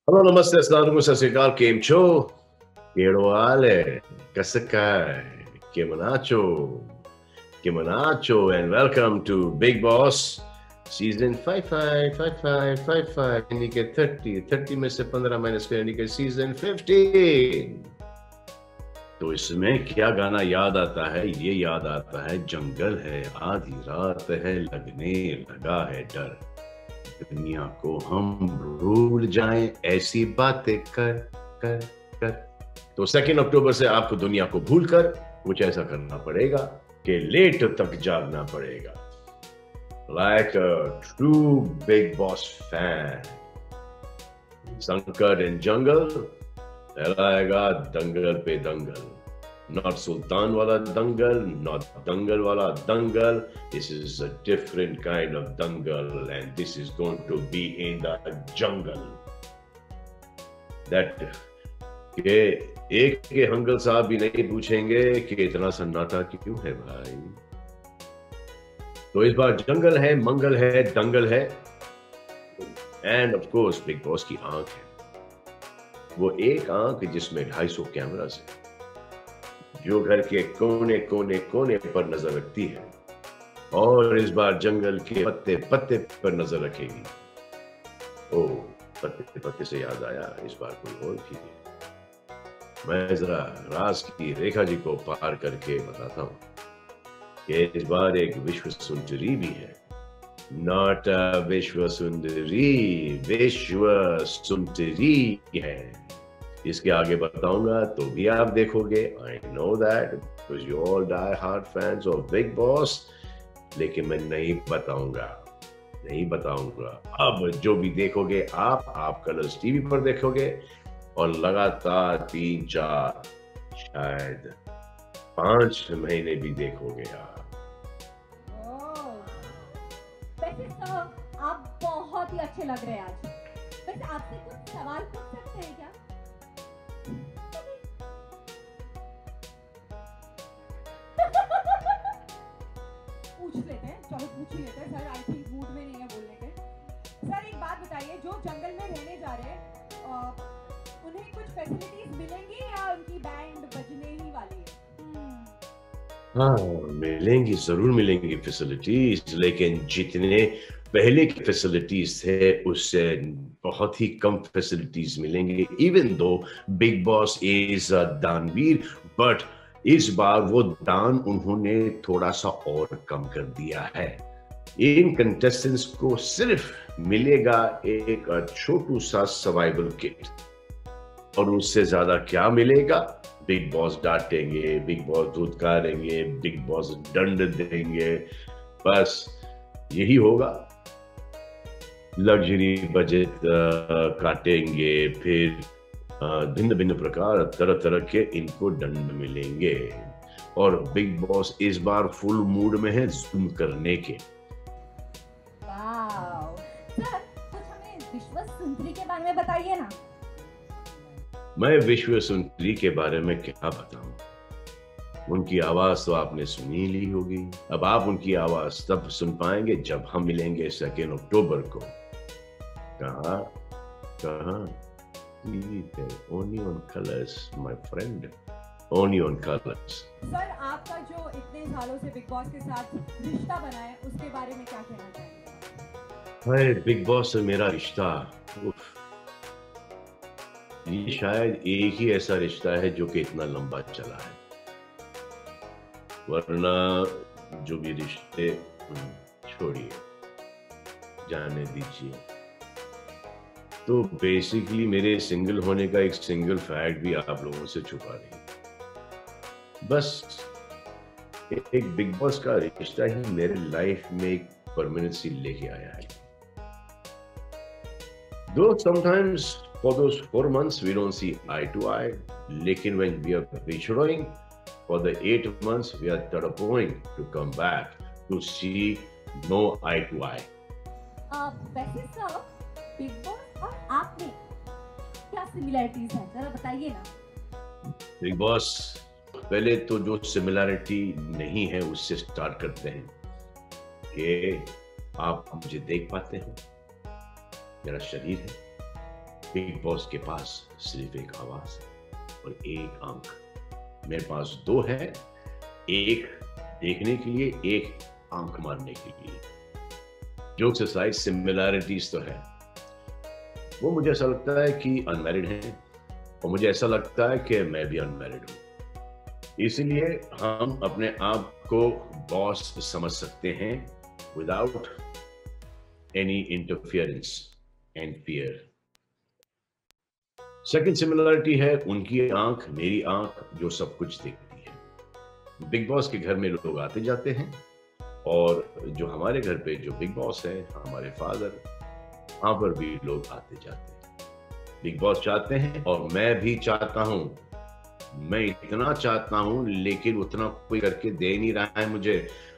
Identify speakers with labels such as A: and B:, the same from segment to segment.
A: Hello नमस्ते अस्सलाम वालेकुम सत श्री अकाल केम छो केड़ो हाल है कसका के मनाचो and welcome to Bigg Boss season 55 यानी कि 30 में से 15 माइनस कर यानी कि सीजन 15। तो इसमें क्या गाना याद आता है? ये याद आता है जंगल है आधी रात है लगने लगा है डर, दुनिया को हम भूल जाएं ऐसी बातें कर कर कर। तो 2 अक्टूबर से आपको दुनिया को भूलकर कुछ ऐसा करना पड़ेगा कि लेट तक जागना पड़ेगा। Like a true big boss fan, संकट इन जंगल फैलाएगा दंगल पे दंगल। Not Sultan wala dangal, not dangal wala dangal. This is a different kind of dangal, and this is going to be in the jungle. That के एक के हंगल साहब भी नहीं पूछेंगे कि इतना सन्नाटा क्यों है भाई। तो इस बार जंगल है, मंगल है, दंगल है, end of course big boss की आंख है। वो एक आंख जिसमें 250 कैमरास है, जो घर के कोने कोने कोने पर नजर रखती है, और इस बार जंगल के पत्ते पत्ते पर नजर रखेगी। ओ, पत्ते पत्ते से याद आया, इस बार कोई और भी है। मैं जरा राज की रेखा जी को पार करके बताता हूँ कि इस बार एक विश्व सुंदरी भी है। नॉट विश्व सुंदरी, विश्व सुंदरी है। इसके आगे बताऊंगा तो भी आप देखोगे। I know that because you all die hard fans of Bigg Boss, लेकिन मैं नहीं बताऊंगा। अब जो भी देखोगे आप कलर्स टीवी पर देखोगे, और लगातार 3, 4, शायद 5 महीने भी देखोगे आप।
B: वैसे तो आप बहुत ही अच्छे लग रहे हैं आज। वैसे आपसे कुछ सवाल पूछ सकते हैं क्या? पूछ लेते हैं, चलो पूछ ही लेते हैं सर। आई थिंक मूड में नहीं है बोलने के। सर एक बात बताइए, जो जंगल में रहने जा रहे हैं उन्हें कुछ फैसिलिटीज मिलेंगी या उनकी बैंड बजने ही वाली है?
A: हाँ, मिलेंगी, जरूर मिलेंगी फैसिलिटीज, लेकिन जितने पहले की फैसिलिटीज थे उससे बहुत ही कम फैसिलिटीज मिलेंगे। Even though big boss is दानवीर, बट इस बार वो दान उन्होंने थोड़ा सा और कम कर दिया है। इन कंटेस्टेंट्स को सिर्फ मिलेगा एक छोटू सा सर्वाइवल किट, और उससे ज्यादा क्या मिलेगा? बिग बॉस डांटेंगे, बिग बॉस धुतकारेंगे, बिग बॉस दंड देंगे, बस यही होगा। लग्जरी बजट काटेंगे, फिर भिन्न भिन्न प्रकार तरह तरह के इनको दंड मिलेंगे। और बिग बॉस इस बार फुल मूड में है जूम करने के।
B: वाओ सर, कुछ हमें विश्व सुंदरी के बारे में बताइए ना।
A: मैं विश्व सुंदरी के बारे में क्या बताऊं? उनकी आवाज तो आपने सुनी ली होगी। अब आप उनकी आवाज तब सुन पाएंगे जब हम मिलेंगे 2 अक्टूबर को। कहाँ टीवी पे? Only on colours my friend, only on colours.
B: Sir आपका जो इतने सालों से बिग बॉस के साथ रिश्ता बना है, उसके बारे में क्या कहना चाहेंगे?
A: हाय, बिग बॉस से मेरा रिश्ता, ये शायद एक ही ऐसा रिश्ता है जो कि इतना लंबा चला है, वरना जो भी रिश्ते छोड़िए, जाने दीजिए। तो बेसिकली मेरे सिंगल होने का एक सिंगल फैक्ट भी आप लोगों से छुपा नहीं। बस एक बिग बॉस का रिश्ता ही मेरे लाइफ में एक परमानेंसी लेके आया है। Though sometimes for those 4 months we don't see eye to eye, लेकिन when we are maturing for the 8 months we are trying to come back to see no eye to eye.
B: वैसे sir big boss और आप में क्या similarities हैं, जरा बताइए ना।
A: बिग बॉस, पहले तो जो सिमिलरिटी नहीं है उससे स्टार्ट करते हैं कि आप मुझे देख पाते हैं, मेरा शरीर है, बिग बॉस के पास सिर्फ एक आवाज है और एक आंख। मेरे पास दो है, एक देखने के लिए, एक आंख मारने के लिए। जोक्स असाइड, सिमिलैरिटीज तो है। वो मुझे ऐसा लगता है कि अनमैरिड हैं और मुझे ऐसा लगता है कि मैं भी अनमैरिड हूं। इसलिए हम अपने आप को बॉस समझ सकते हैं without any interference and fear. Second similarity है उनकी आंख, मेरी आंख, जो सब कुछ देखती है। बिग बॉस के घर में लोग आते जाते हैं और जो हमारे घर पे जो बिग बॉस है, हमारे फादर, वहां पर भी लोग आते जाते हैं। बिग बॉस चाहते हैं और मैं भी चाहता हूं। मैं इतना चाहता हूं लेकिन उतना कोई करके दे नहीं रहा है मुझे।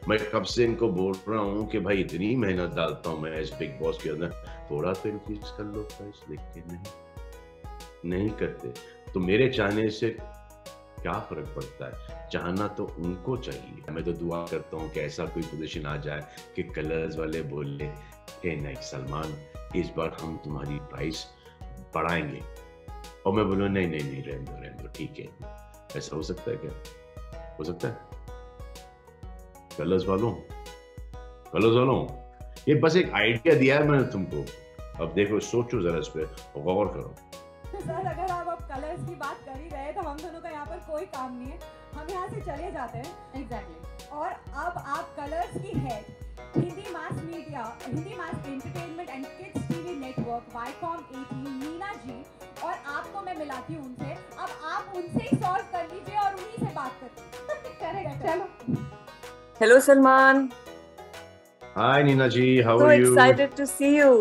A: मैं कब से इनको बोल रहा हूं कि भाई इतनी मेहनत डालता हूं मैं इस बिग बॉस के अंदर, थोड़ा तो इंक्रीज कर लो प्राइस, लेकिन नहीं करते। तो मेरे चाहने से क्या फर्क पड़ता है? चाहना तो उनको चाहिए। मैं तो दुआ करता हूँ कि ऐसा कोई पोजीशन आ जाए कि कलर्स वाले बोले कि नहीं सलमान, इस बार हम तुम्हारी प्राइस बढ़ाएंगे, और मैं बोलूँ नहीं नहीं नहीं, रहने दो ठीक है। ऐसा हो सकता है क्या? हो सकता है? कलर्स वालों, ये बस एक आइडिया दिया है मैंने तुमको। अब देखो, सोचो जरा इस पे, गौर करो।
B: सर अगर आप अब कलर्स की बात कर ही रहे हैं तो हम दोनों का यहाँ पर कोई काम नहीं है, हम यहाँ से चले जाते हैं। एग्जैक्टली। और अब आप कलर्स की head, Hindi mass media, Hindi mass entertainment and kids TV network, Viacom 18, Meena ji, और आपको मैं मिलाती हूँ उनसे। अब आप उनसे ही सॉल्व कर लीजिए और उन्हीं से बात करिए। करेक्ट, चलो।
C: Hello Salman.
A: Hi Nina ji, how
C: So
A: are you?
C: excited to see you.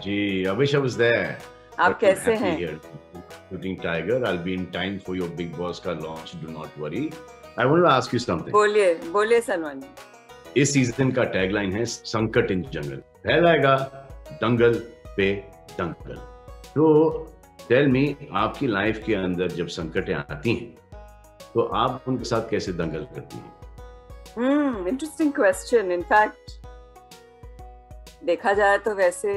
A: Ji, I wish I was there.
C: आप कैसे हैं?
A: Shooting Tiger, I'll be in time for your Big Boss का launch. Do not worry. I want to ask you something.
C: बोलिए सलमान।
A: इस season का tagline है संकट इन जंगल, फैलाएगा दंगल पे दंगल। तो टेल मी, आपकी लाइफ के अंदर जब संकटें आती हैं तो आप उनके साथ कैसे दंगल करती हैं?
C: Interesting question. इनफैक्ट देखा जाए तो वैसे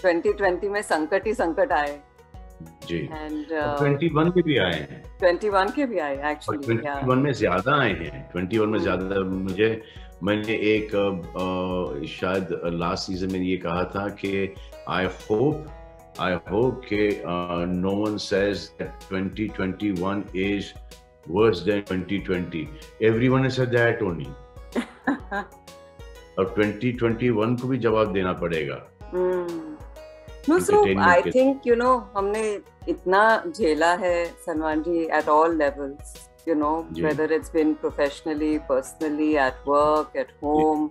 C: 2020 में संकट ही संकट आए
A: जी,
C: एंड
A: 21 के भी आए हैं।
C: 21 के भी आए एक्चुअली।
A: 21 में ज्यादा आए हैं। 21 में ज्यादा। मैंने एक शायद लास्ट सीजन में ये कहा था कि आई होप कि नो वन सेज दैट 2021 इज worse than 2020. Everyone has said that only. और 2021 को भी जवाब देना पड़ेगा।
C: No, so I think हमने इतना झेला है सलमान जी at all levels, whether it's been professionally, personally, at work, at home,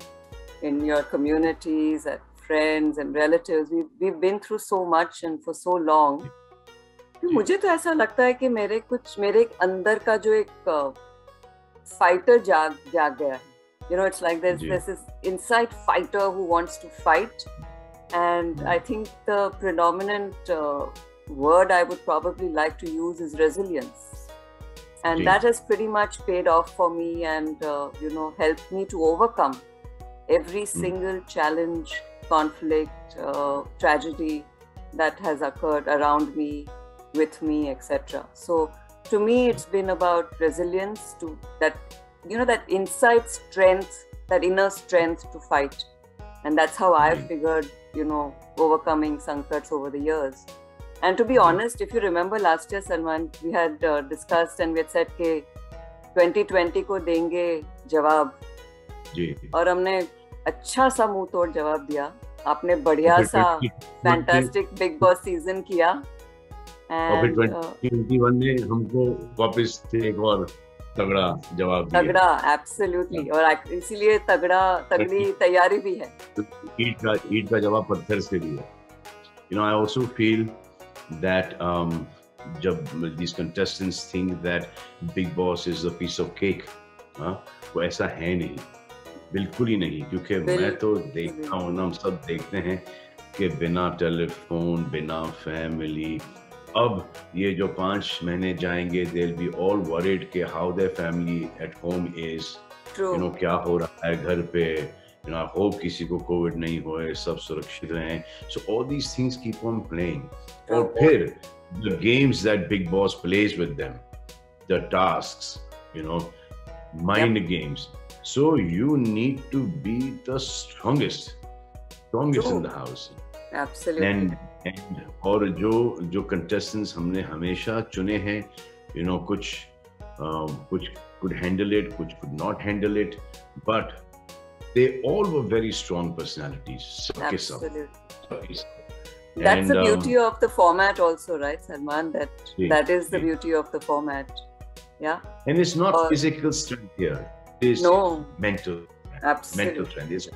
C: in your communities, at friends and relatives. We've been through so much and for so long. मुझे तो ऐसा लगता है कि मेरे अंदर का जो एक फाइटर जाग गया है। It's like there's this inside fighter who wants to fight, and I think the predominant word I would probably like to use is resilience, and that has pretty much paid off for me and helped me to overcome every single challenge, conflict, tragedy that has occurred around me, with me, etc. So to me it's been about resilience, to that inside strength, that inner strength to fight, and that's how I figured overcoming sankats over the years. And to be honest, if you remember last year Salman, we had discussed and we had said ke 2020 को देंगे जवाब जी, और हमने अच्छा सा मुंह तोड़ जवाब दिया। आपने बढ़िया सा फैंटास्टिक बिग बॉस सीजन किया और फिर
A: 2021 में हमको वापस एक और तगड़ा जवाब दिया।
C: तगड़ा, एब्सोल्युटली। और इसीलिए तगड़ी तैयारी भी है।
A: ईट का जवाब पत्थर से भी है। I also feel that जब these contestants think that Big Boss is a piece of cake, वो ऐसा है नहीं, बिल्कुल ही नहीं। क्योंकि मैं तो देखता हूँ ना, हम सब देखते हैं कि बिना टेलीफोन, बिना फैमिली, अब ये जो 5 महीने जाएंगे, they'll be all worried कि how their family at home is, क्या हो रहा है घर पे, You know, I hope किसी को कोविड नहीं होए, सब सुरक्षित रहें. So all these things keep on playing. और फिर the games that Big Boss plays with them, the tasks, you know, mind games. So you need to be the strongest in the house.
C: Absolutely.
A: And और जो contestants हमने हमेशा चुने हैं, you know, कुछ could handle it, कुछ could not handle it, but they all were very strong personalities.
C: Absolutely.
A: And,
C: that's the beauty of the format also, right, Salman? That is the beauty of the format. Yeah.
A: And it's not physical strength here. It is mental.
C: Absolutely.
A: Mental strength.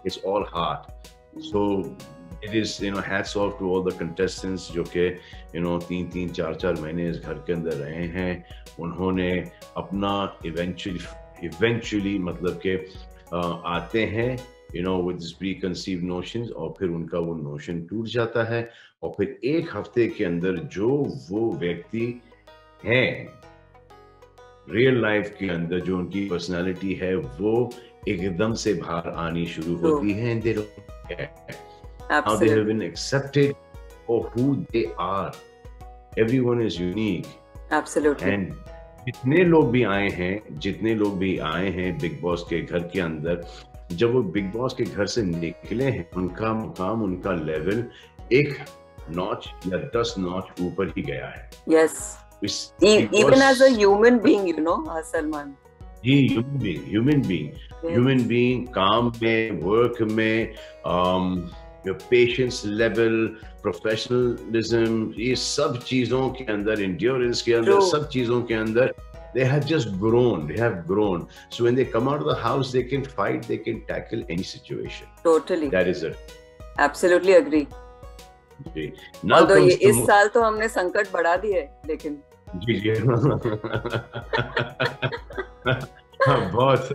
A: It's all heart. So it is, you know, hats off to all the contestants जो के, you know, 3-3, 4-4 महीने इस घर के अंदर रहे हैं. उन्होंने अपना eventually मतलब के आते हैं, you know, with this preconceived notions, और फिर उनका वो notion टूट जाता है, और फिर एक हफ्ते के अंदर जो वो व्यक्ति हैं रियल लाइफ के अंदर, जो उनकी पर्सनालिटी है, वो एकदम से बाहर आनी शुरू होती है. And they don't care. Now they have been accepted for who they are. Everyone is unique.
C: Absolutely.
A: And जितने लोग भी आए हैं बिग बॉस के घर के अंदर, जब वो बिग बॉस के घर से निकले हैं, उनका मुकाम, उनका लेवल एक नॉच या 10 नॉच ऊपर ही गया है.
C: Yes. Even as a human being, you know, Salman.
A: Ji, human being, काम में, work में, your patience level, professionalism, ये सब चीजों के अंदर, endurance के अंदर, सब चीजों के अंदर, they have just grown. They have grown. So when they come out of the house, they can fight, they can tackle any situation.
C: Totally.
A: That is it.
C: Absolutely agree.
A: Ji.
C: Although इस साल तो हमने संकट बढ़ा दिए, लेकिन
A: जी बहुत.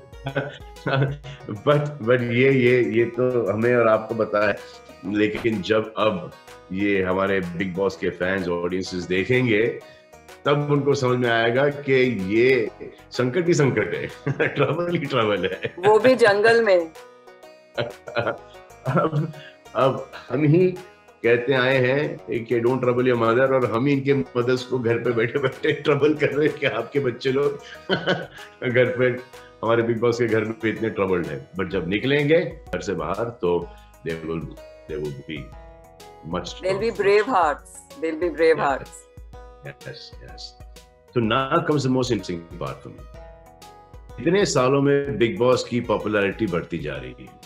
A: But ये तो हमें और आपको पता है, लेकिन जब अब ये हमारे बिग बॉस के फैंस, ऑडियंसेस देखेंगे, तब उनको समझ में आएगा कि ये संकट ही संकट है, ट्रबल ही ट्रबल है,
C: वो भी जंगल में.
A: अब हम ही कहते आए हैं कि डोंट ट्रबल योर मदर, और हम ही इनके मदर्स को घर पे बैठे बैठे ट्रबल कर रहे हैं कि आपके बच्चे लोग घर पे, हमारे बिग बॉस के घर में इतने ट्रबल्ड हैं. बट जब निकलेंगे घर से बाहर, तो they will be much stronger.
C: They'll be brave hearts. They'll be brave hearts.
A: Yes. So now comes the most interesting part for me. इतने सालों में बिग बॉस की पॉपुलैरिटी बढ़ती जा रही है.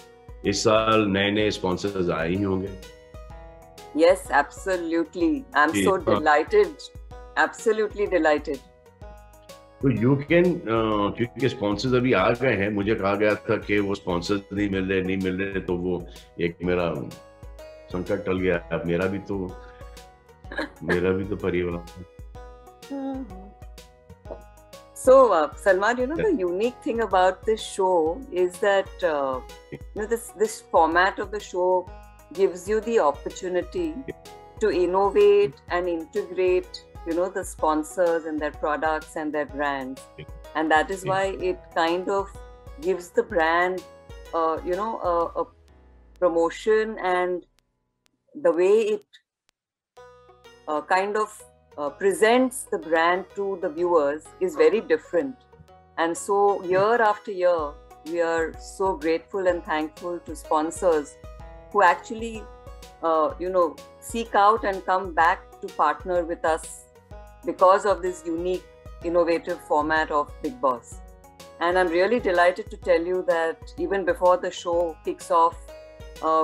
A: इस साल नए स्पॉन्सर्स आए ही होंगे.
C: Yes, absolutely. I'm so delighted. Absolutely delighted.
A: तो यू कैन, क्योंकि स्पॉन्सर्स अभी आ गए हैं, मुझे कहा गया था कि वो स्पॉन्सर्स नहीं मिल रहे, तो वो एक मेरा संकट टल गया. अब मेरा भी तो परिवार.
C: So, Salman, you know, the unique thing about this show is that you know, this format of the show gives you the opportunity to innovate and integrate, you know, the sponsors and their products and their brands, and that is why it kind of gives the brand, you know, a promotion, and the way it kind of presents the brand to the viewers is very different. And so year after year, we are so grateful and thankful to sponsors who actually, you know, seek out and come back to partner with us because of this unique, innovative format of Big Boss. And I'm really delighted to tell you that even before the show kicks off,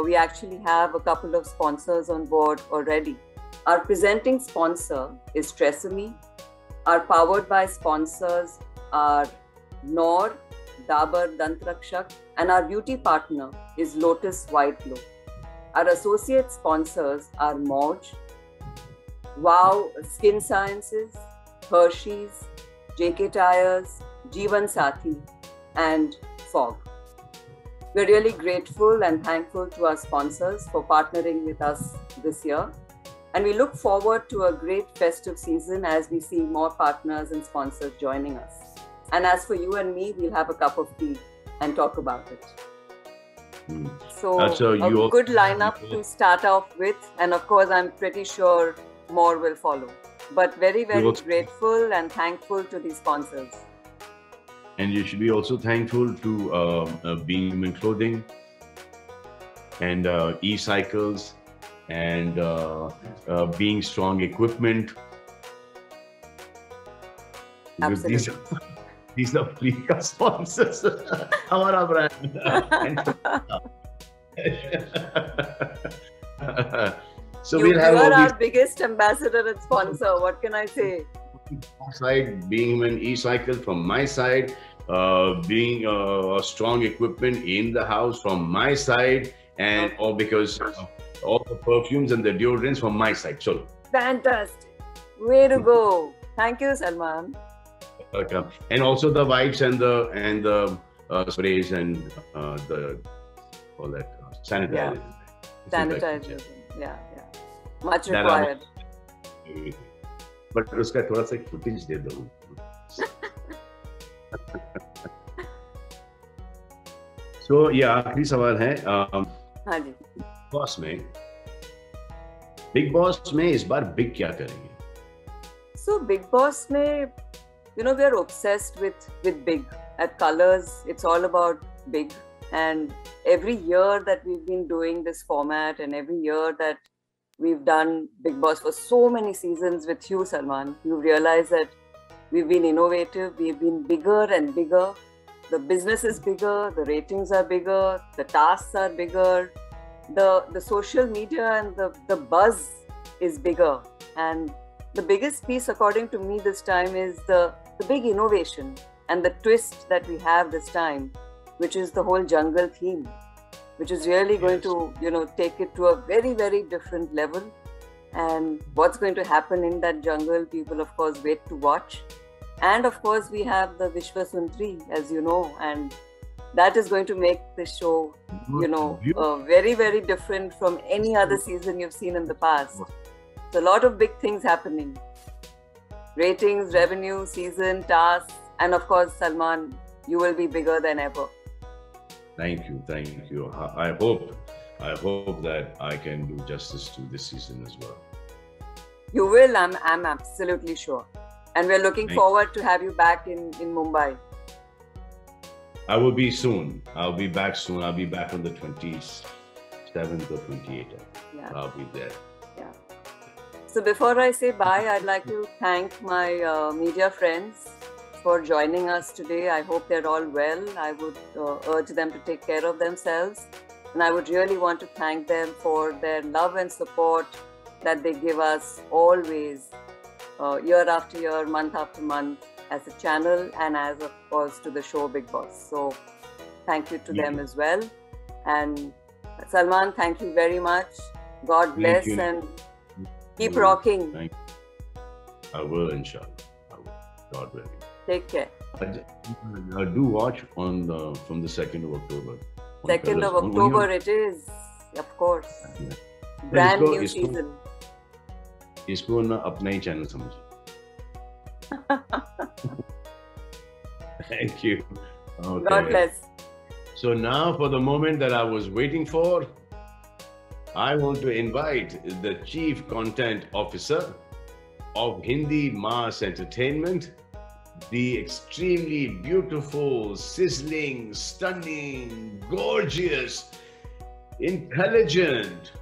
C: we actually have a couple of sponsors on board already. Our presenting sponsor is Tresemme. Our powered by sponsors are Knorr, Dabur Dant Rakshak, and our beauty partner is Lotus White Glow. Our associate sponsors are Moj, Wow Skin Sciences, Hershey's, JK Tires, Jeevan Sathi, and Fog. We're really grateful and thankful to our sponsors for partnering with us this year. And we look forward to a great festive season as we see more partners and sponsors joining us. And as for you and me, we'll have a cup of tea and talk about it. So a good lineup to start off with, and of course I'm pretty sure more will follow. But very, very grateful and thankful to these sponsors.
A: And you should be also thankful to Being Human Clothing and E-Cycles and Being Strong Equipment.
C: Absolutely.
A: These are free sponsors. Our brand. So
C: you are our biggest ambassador and sponsor. What can I say?
A: Side, Being Human E-Cycle from my side, Being Strong Equipment in the house from my side, and all because all the perfumes and the deodorants from my side. So
C: fantastic, way to go! Thank you, Salman.
A: Welcome. And also the wipes and the sprays and the all that sanitizer.
C: Sanitizer. Yeah. Much required.
A: But उसका थोड़ा सा footage दे दो. So आखिरी सवाल है.
C: हाँ जी.
A: Big Boss में इस बार big क्या करेंगे?
C: So Big Boss में, we are obsessed with big. At Colors, it's all about big. And every year that we've been doing this format, and every year that we've done Big Boss for so many seasons with you, Salman, you realize that we've been innovative, we've been bigger and bigger. The business is bigger, the ratings are bigger, the tasks are bigger, the social media and the buzz is bigger. And the biggest piece, according to me, this time is the big innovation and the twist that we have this time, which is the whole jungle theme, which is really going to, take it to a very, very different level. And what's going to happen in that jungle, people, of course, wait to watch. And of course, we have the Vishwa Sundari, as you know, and that is going to make the show, very, very different from any other season you've seen in the past. So a lot of big things happening. Ratings, revenue, season, tasks, and of course, Salman, you will be bigger than ever.
A: Thank you. I hope that I can do justice to this season as well.
C: You will, I'm absolutely sure. And we're looking forward to have you back in Mumbai.
A: I will be soon. I'll be back soon. I'll be back on the 27th or 28th.
C: Yeah.
A: I'll be there.
C: Yeah. So before I say bye, I'd like to thank my media friends for joining us today. I hope they're all well. I would urge them to take care of themselves. And I would really want to thank them for their love and support that they give us always, year after year, month after month, as a channel and as, of course, to the show Big Boss. So thank you to them as well. And Salman, thank you very much. God bless and keep rocking.
A: Thank you. I will, inshallah. I will. God willing.
C: Take care.
A: Do watch from the 2nd of October.
C: 2nd of October it is, of course. Brand new season.
A: इसको ना अपना ही channel समझिए. Thank you. Okay.
C: God bless.
A: So now for the moment that I was waiting for, I want to invite the Chief Content Officer of Hindi Mass Entertainment, the extremely beautiful, sizzling, stunning, gorgeous, intelligent,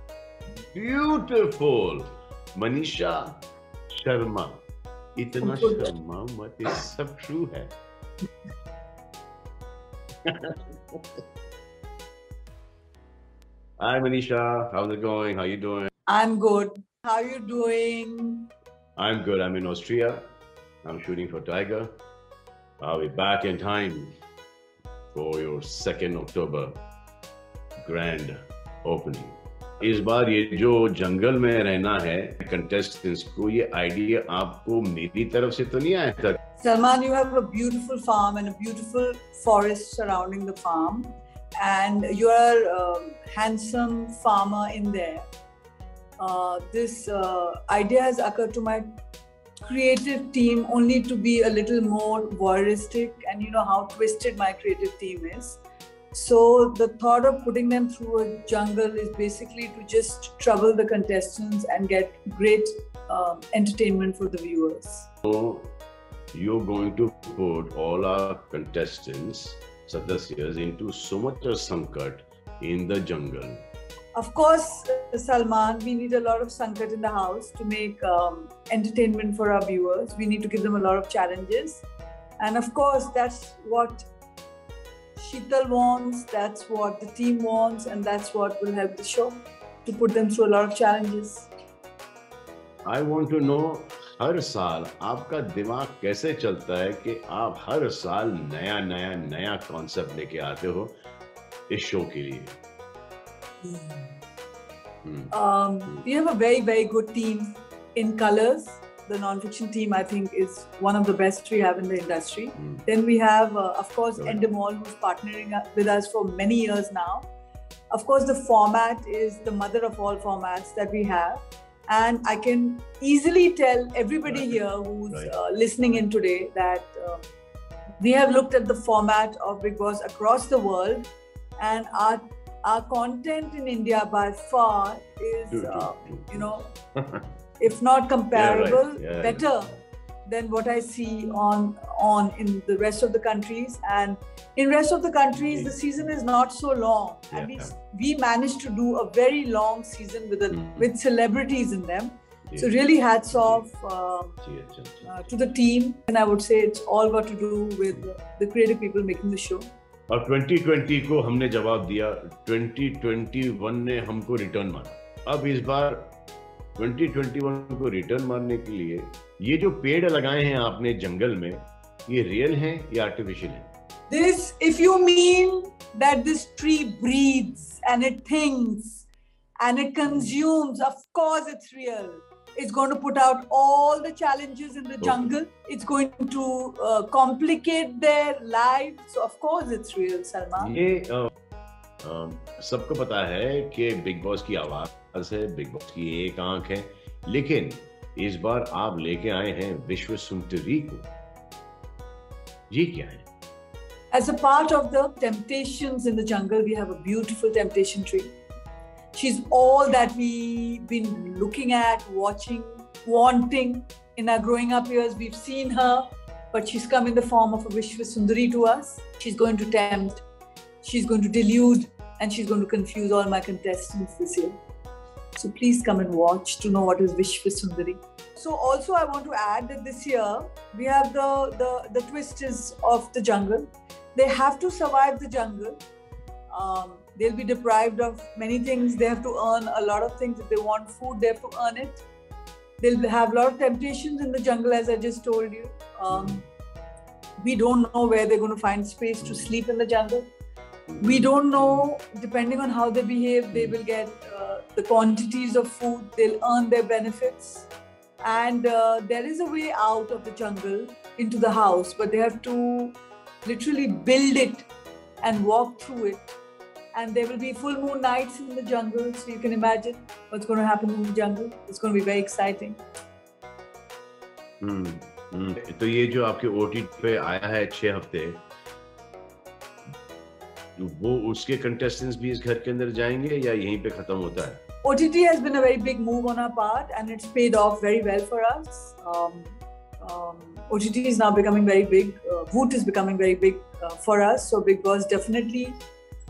A: beautiful Manisha Sharma. इतना शर्मा मत, ये सब true है. Hi Manisha, how's it going? How you doing?
D: I'm good. How are you doing?
A: I'm good. I'm in Austria. I'm shooting for Tiger. I'll be back in time for your 2nd October grand opening. इस बार ये जो जंगल में रहना है contestants को, ये idea आपको मेरी तरफ से तो नहीं आया था?
D: Salman, you have a beautiful farm and a beautiful forest surrounding the farm, and you are a handsome farmer in there. This idea has occurred to my creative team only to be a little more voyeuristic, and you know how twisted my creative team is. So the thought of putting them through a jungle is basically to just trouble the contestants and get great entertainment for the viewers.
A: So you're going to put all our contestants, Sadasyas, into so much of sankat in the jungle.
D: Of course, Salman, we need a lot of sankat in the house to make entertainment for our viewers. We need to give them a lot of challenges. And of course, that's what Sheetal wants, that's what the team wants, and that's what will help the show to put them through a lot of challenges.
A: I want to know, हर साल आपका दिमाग कैसे चलता है कि आप हर साल नया कॉन्सेप्ट लेके आते हो इस शो के लिए?
D: We have a very good team in Colors. The non-fiction team, I think, is one of the best we have in the industry. Then we have, of course, Endemol, who's partnering with us for many years now. Of course, the format is the mother of all formats that we have. And I can easily tell everybody here who's listening in today that we have looked at the format of Bigg Boss across the world, and our content in India by far is, you know, if not comparable, better than what I see on in the rest of the countries. And in rest of the countries, the season is not so long. At least we managed to do a very long season with celebrities in them. So really hats off to the team. And I would say it's all got to do with the creative people making the show.
A: और 2020 को हमने जवाब दिया, 2021 ने हमको return मारा. अब इस बार 2021 को रिटर्न मारने के लिए ये जो पेड़ लगाए हैं आपने जंगल में, ये रियल हैं या आर्टिफिशियल हैं?
D: This, if you mean that this tree breathes and it thinks and it consumes, of course it's real. It's going to put out all the challenges in the jungle. It's going to complicate their lives. So of course it's real, Salman.
A: ये सबको पता है कि big boss की आवाज है, big boss की एक आंख है, लेकिन इस बार आप लेके आए हैं विश्व सुंदरी को. ये क्या है?
D: As a part of the temptations in the jungle, we have a beautiful temptation tree. She's all that we've been looking at, watching, wanting. In our growing up years, we've seen her, but she's come in the form of a Vishwa Sundari to us. She's going to tempt, she's going to delude, and she's going to confuse all my contestants this year. So please come and watch to know what is Vishwa Sundari. So also I want to add that this year, we have the twist is of the jungle. They have to survive the jungle. They'll be deprived of many things. They have to earn a lot of things. If they want food, they have to earn it. They'll have a lot of temptations in the jungle, as I just told you. We don't know where they're going to find space to sleep in the jungle. We don't know, depending on how they behave, they will get the quantities of food, they'll earn their benefits. And there is a way out of the jungle into the house, but they have to literally build it and walk through it. And there will be full moon nights in the jungle, so you can imagine what's going to happen in the jungle. It's going to be very exciting.
A: तो ये जो आपके OTT पे आया है 6 हफ्ते, वो उसके contestants भी इस घर के अंदर जाएंगे या यहीं पे खत्म होता है?
D: OTT has been a very big move on our part, and it's paid off very well for us. OTT is now becoming very big. Voot is becoming very big for us. So Bigg Boss definitely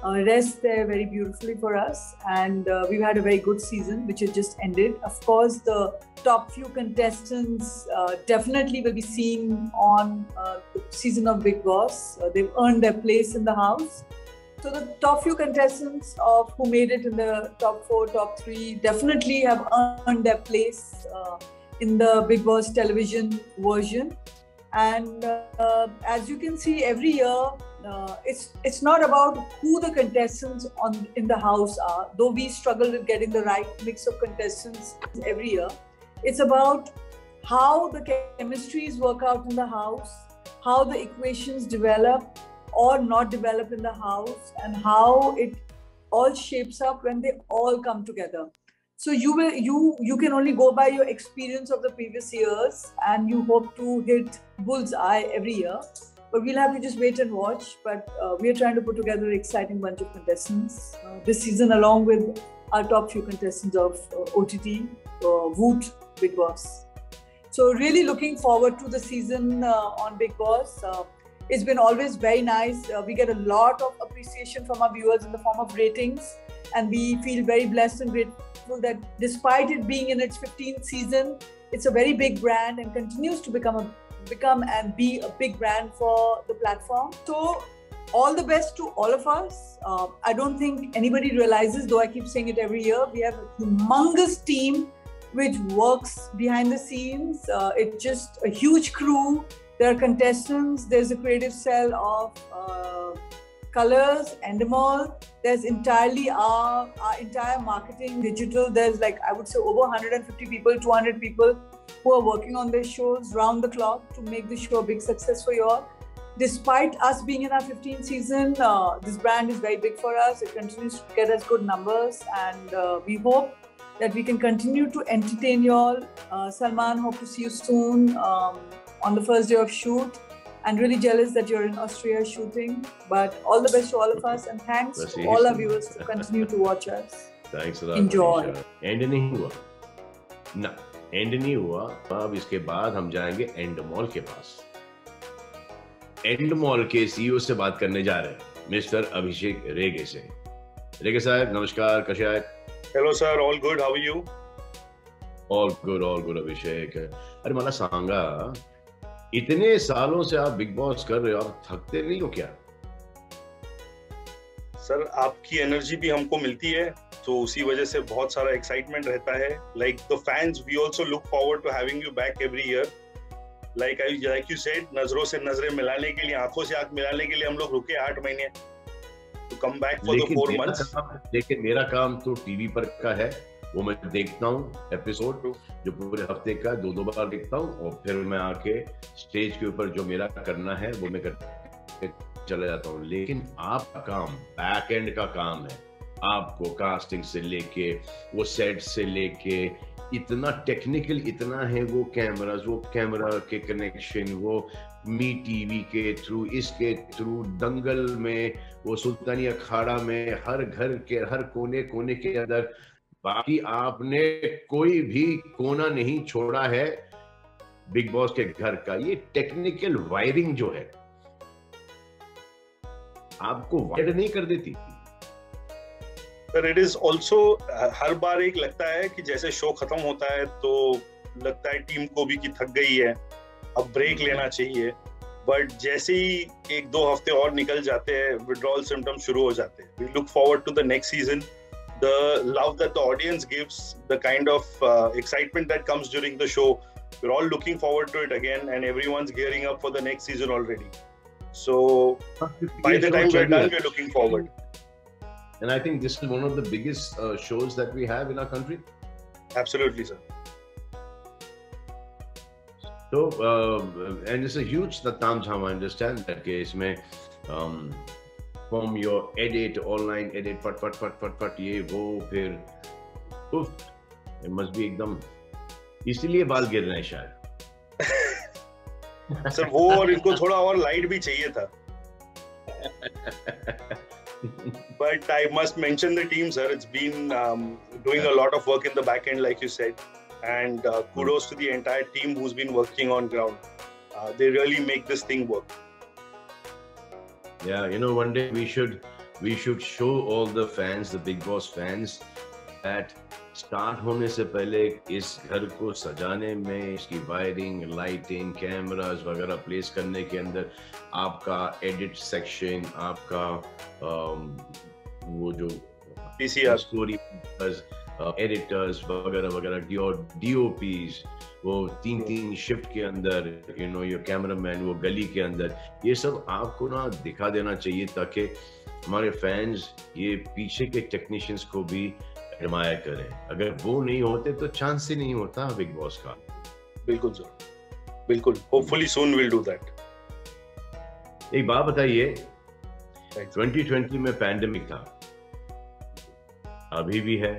D: rests there very beautifully for us. And we've had a very good season, which has just ended. Of course, the top few contestants definitely will be seen on the season of Bigg Boss. They've earned their place in the house. So the top few contestants who made it in the top 4, top 3 definitely have earned their place in the Bigg Boss television version. And as you can see, every year, it's not about who the contestants in the house are, though we struggle with getting the right mix of contestants every year. It's about how the chemistries work out in the house, how the equations develop or not develop in the house, and how it all shapes up when they all come together. So you can only go by your experience of the previous years, and you hope to hit bullseye every year. but we'll have to just wait and watch. But we are trying to put together an exciting bunch of contestants this season, along with our top few contestants of OTT, Voot, Bigg Boss. So really looking forward to the season on Bigg Boss. It's been always very nice. We get a lot of appreciation from our viewers in the form of ratings, and we feel very blessed and grateful that despite it being in its 15th season, it's a very big brand and continues to become and be a big brand for the platform. So all the best to all of us. I don't think anybody realizes, though I keep saying it every year, we have a humongous team which works behind the scenes. It's just a huge crew. There are contestants, there's a creative cell of colors, Endemol. There's entirely our entire marketing, digital. There's like, I would say over 150 people, 200 people who are working on their shows round the clock to make the show a big success for you all. Despite us being in our 15th season, this brand is very big for us. It continues to get us good numbers, and we hope that we can continue to entertain you all. Salman, hope to see you soon on the first day of shoot. And really jealous that you're in Austria shooting. But all the best to all of us, and thanks to all our viewers who continue to watch us.
A: Thanks a lot.
D: Enjoy.
A: End नहीं हुआ ना, and नहीं हुआ. अब इसके बाद हम जाएंगे एंडमॉल के पास. एंडमॉल के सीईओ से बात करने जा रहे हैं, मिस्टर अभिषेक रेगे से. रेगे साहब नमस्कार, कसे आहेत?
E: Hello sir, all good, how are you?
A: All good Abhishek. अरे मला सांगा, इतने सालों से आप बिग बॉस कर रहे हो, आप थकते नहीं हो क्या?
E: सर आपकी एनर्जी भी हमको मिलती है, तो उसी वजह से बहुत सारा एक्साइटमेंट रहता है. Like the fans, we also look forward to having you back every year. Like you said, नजरों से नजरें मिलाने के लिए, आंखों से आंख मिलाने के लिए हम लोग रुके 8 महीने to come back for the 4 months.
A: लेकिन मेरा काम तो टीवी पर का है, वो मैं देखता हूँ एपिसोड जो पूरे हफ्ते का 2 बार देखता हूँ, और फिर मैं आके स्टेज के ऊपर जो मेरा करना है वो मैं करके चला जाता हूँ. लेकिन आपका काम बैक एंड का काम है. आपको कास्टिंग से लेके वो सेट से लेके इतना टेक्निकल इतना है, वो कैमरास, वो कैमरा के कनेक्शन, वो मी टीवी के थ्रू, इसके थ्रू, दंगल में, वो सुल्तानी अखाड़ा में, हर घर के हर कोने कोने के अंदर. बाकी आपने कोई भी कोना नहीं छोड़ा है बिग बॉस के घर का. ये टेक्निकल वायरिंग जो है आपको वायर नहीं कर देती?
E: सर इट इज ऑल्सो, हर बार एक लगता है कि जैसे शो खत्म होता है तो लगता है टीम को भी कि थक गई है, अब ब्रेक लेना चाहिए. बट जैसे ही 1-2 हफ्ते और निकल जाते हैं, विड्रॉल सिम्टम्स शुरू हो जाते हैं. We look forward to the next season. The love that the audience gives, the kind of excitement that comes during the show, we're all looking forward to it again, and everyone's gearing up for the next season already. So by the time we're done, we're looking forward.
A: And I think this is one of the biggest shows that we have in our country.
E: Absolutely, sir.
A: So and it's a huge taam jham. I understand that case mein from your edit, online edit, फट ये वो, फिर उफ, it must be एकदम, इसीलिए बाल गिर रहे हैं शायद.
E: सर वो, और इनको थोड़ा और लाइट भी चाहिए था. But I must mention the team, sir. It's been doing a lot of work in the back end, like you said, and kudos to the entire team who's been working on ground. They really make this thing work.
A: Yeah, you know, one day we should show all the fans, the Big Boss fans, that start होने से पहले इस घर को सजाने में, इसकी wiring, lighting, cameras वगैरह प्लेस करने के अंदर आपका एडिट सेक्शन, आपका वो जो
E: PCR
A: स्टोरी एडिटर्स वगैरह वगैरह, DOPs, वो 3 शिफ्ट के अंदर, यू नो, योर कैमरामैन वो गली के अंदर, ये सब आपको ना दिखा देना चाहिए ताकि हमारे फैंस ये पीछे के टेक्नीशियंस को भी एडमायर करें. अगर वो नहीं होते तो चांस ही नहीं होता बिग बॉस का.
E: बिल्कुल सर, बिल्कुल. Hopefully soon will do that.
A: एक बात बताइए, 2020 में पैंडेमिक था, अभी भी है,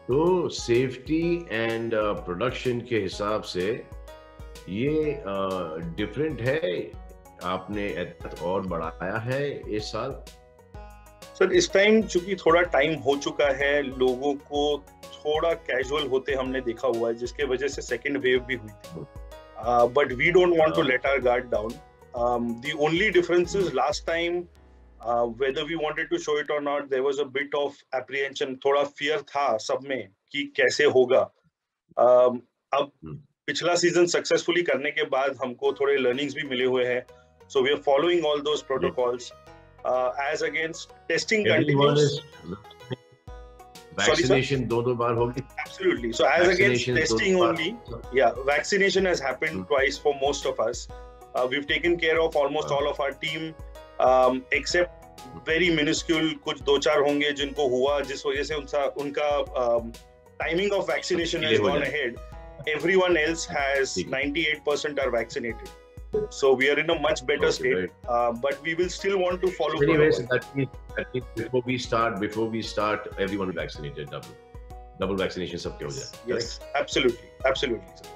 A: तो सेफ्टी एंड प्रोडक्शन के हिसाब से ये डिफरेंट है, आपने एहतियात और बढ़ाया है इस साल?
E: सर इस टाइम चूंकि थोड़ा टाइम हो चुका है, लोगों को थोड़ा कैजुअल होते हमने देखा हुआ है, जिसके वजह से सेकेंड वेव भी हुई थी. But we don't want to let our guard down. The only difference is last time, whether we wanted to show it or not, there was a bit of apprehension, थोड़ा fear था सब में कि कैसे होगा. अब पिछला सीजन सक्सेसफुली करने के बाद हमको थोड़े लर्निंग्स भी मिले हुए हैं. So we are following all those protocols. As against testing continues.
A: Vaccination दो बार होगी.
E: Absolutely. So as against testing only, yeah, vaccination has happened twice for most of us. We've taken care of almost all of our team, except very minuscule कुछ 2-4 होंगे जिनको हुआ, जिस वजह से उनका timing of vaccination has gone ahead. Everyone else has 98% are vaccinated. So we are in a much better state, but we will still want to follow.
A: Anyways, that means before we start, everyone vaccinated, double vaccination सबके हो जाए.
E: Yes, absolutely, sir.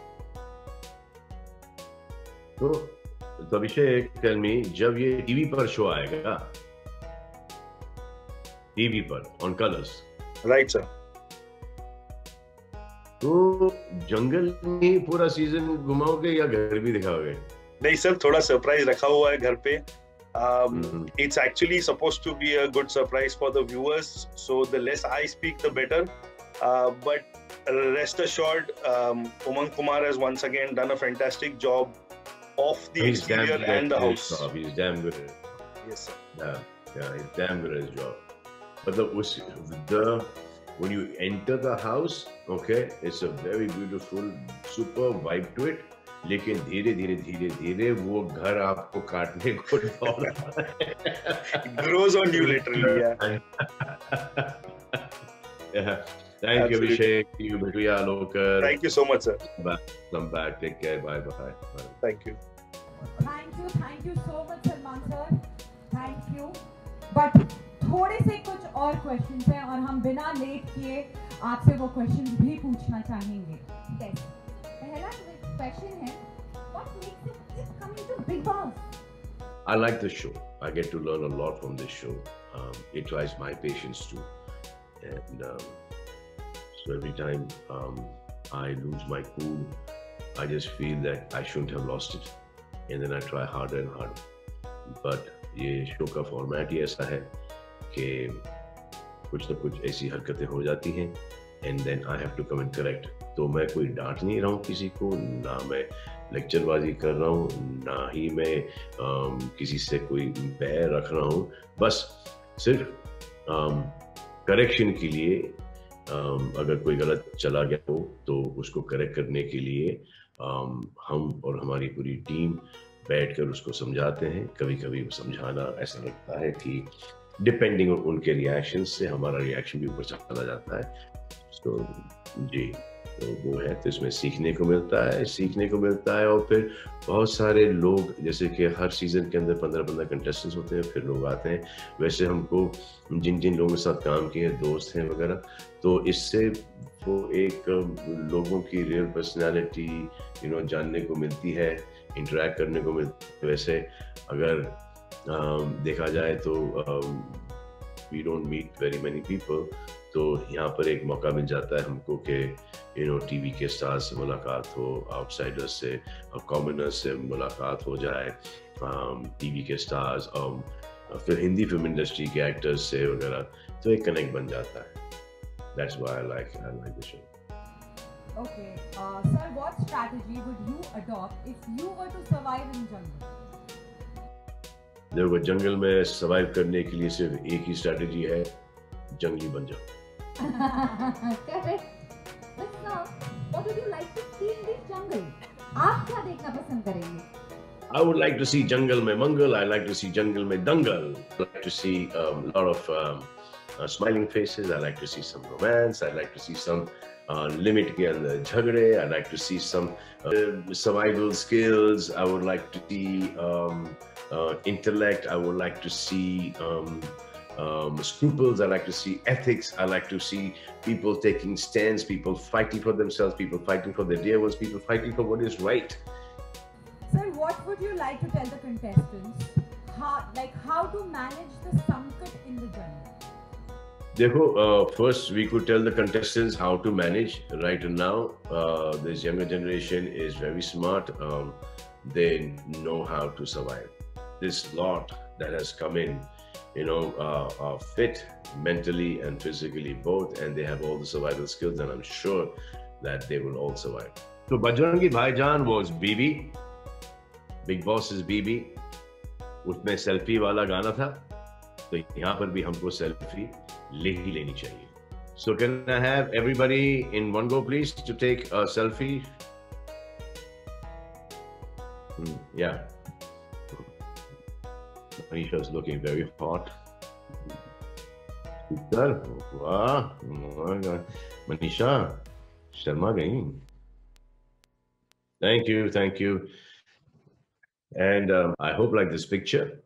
A: तो अभिषेक, tell me, जब ये TV पर show आएगा, TV पर on Colors,
E: right sir,
A: तो जंगल में पूरा सीजन घुमाओगे या घर भी दिखाओगे?
E: नहीं सर, थोड़ा सरप्राइज रखा हुआ है घर पे. It's actually supposed to be a good surprise for the viewers, so the less I speak the better, but rest assured, Umang Kumar has once again done a fantastic job of the exterior and the house.
A: He's damn good.
E: Yes sir.
A: Yeah, he's damn good at his job. But when you enter the house, okay, it's a very beautiful, super vibe to it. लेकिन धीरे वो घर आपको काटने को दौड़ रहा है.
E: Grows on you literally, yeah.
A: Yeah. Thank you, Abhishek. You, Bhaiya Lokar.
E: Thank you so much, sir.
A: Come back. Take care. Bye.
E: Thank you.
B: Thank you so much, Salman sir. Thank you. But थोड़े से कुछ और questions हैं और हम बिना late किए आपसे वो क्वेश्चंस भी पूछना चाहेंगे. Yes. पहला क्वेश्चन है, what makes you keep coming to Big Boss?
A: I like the show. I get to learn a lot from this show. It tries my patience too, and so every time I lose my cool, I just feel that I shouldn't have lost it, and then I try harder and harder. But ये show का format ही ऐसा है कि कुछ न कुछ ऐसी हरकतें हो जाती हैं, and then I have to come and correct. तो मैं कोई डांट नहीं रहा हूँ किसी को, ना मैं लेक्चरबाजी कर रहा हूँ, ना ही मैं किसी से कोई बैर रख रहा हूँ. बस सिर्फ करेक्शन के लिए, अगर कोई गलत चला गया हो तो उसको करेक्ट करने के लिए हम और हमारी पूरी टीम बैठकर उसको समझाते हैं. कभी कभी समझाना ऐसा लगता है कि डिपेंडिंग ऑन उनके रिएक्शन से हमारा रिएक्शन भी ऊपर चला जाता है. तो जी, तो वो है, तो इसमें सीखने को मिलता है. और फिर बहुत सारे लोग, जैसे कि हर सीजन के अंदर 15 कंटेस्टेंट्स होते हैं, फिर लोग आते हैं. वैसे हमको जिन लोगों के साथ काम किए हैं, दोस्त हैं वगैरह, तो इससे वो एक लोगों की रियल पर्सनालिटी जानने को मिलती है, इंटरेक्ट करने को मिलती है. वैसे अगर देखा जाए तो we don't meet very many people, तो यहाँ पर एक मौका मिल जाता है हमको कि टीवी के स्टार्स से मुलाकात हो, आउटसाइडर्स से, कॉमनर्स से मुलाकात हो जाए, टीवी के स्टार्स और फिर हिंदी फिल्म इंडस्ट्री के एक्टर्स से वगैरह, तो एक कनेक्ट बन जाता है. That's why I like the show.
B: Okay, sir, what strategy would you adopt if you were to survive in jungle?
A: देखो, जंगल में सर्वाइव करने के लिए सिर्फ एक ही स्ट्रैटेजी है, जंगली बन जाओ.
B: Correct. But sir, what would you like to see in this jungle? आप क्या देखना पसंद करेंगे?
A: I would like to see jungle में मंगल. I like to see jungle में दंगल. I like to see a lot of smiling faces. I like to see some romance. I like to see some limit के अंदर झगड़े. I like to see some survival skills. I would like to see intellect. I would like to see scruples. I like to see ethics. I like to see people taking stands, people fighting for themselves, people fighting for their dear ones, people fighting for what is right.
B: what would you like to tell the contestants? How to manage the sankat in the jungle?
A: Dekho, first we could tell the contestants how to manage. Right now, this younger generation is very smart. They know how to survive. This lot that has come in, are fit mentally and physically both, and they have all the survival skills, and I'm sure that they will all survive. So Bajrangi Bhaijaan was BB. Big Boss is BB. उसमें selfie वाला गाना था, तो यहाँ पर भी हमको selfie ले ही लेनी चाहिए. So can I have everybody in one go, please, to take a selfie? Yeah. Manisha is looking very hot. Wow. Oh my God. Manisha, Sharma gayi. Thank you, thank you. And I hope like this picture.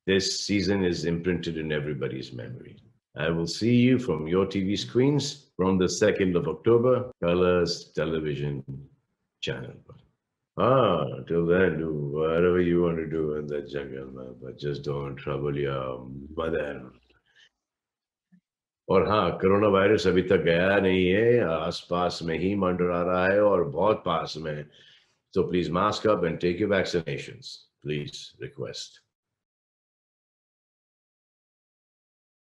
A: This season is imprinted in everybody's memory. I will see you from your TV screens from the 2nd of October, Colors Television channel. Till then, do whatever you want to do in the jungle, man, but just don't trouble your mother. और हाँ, corona virus अभी तक गया नहीं है, आसपास में ही मंडरा रहा है और बहुत पास में. So please mask up and take your vaccinations. Please request.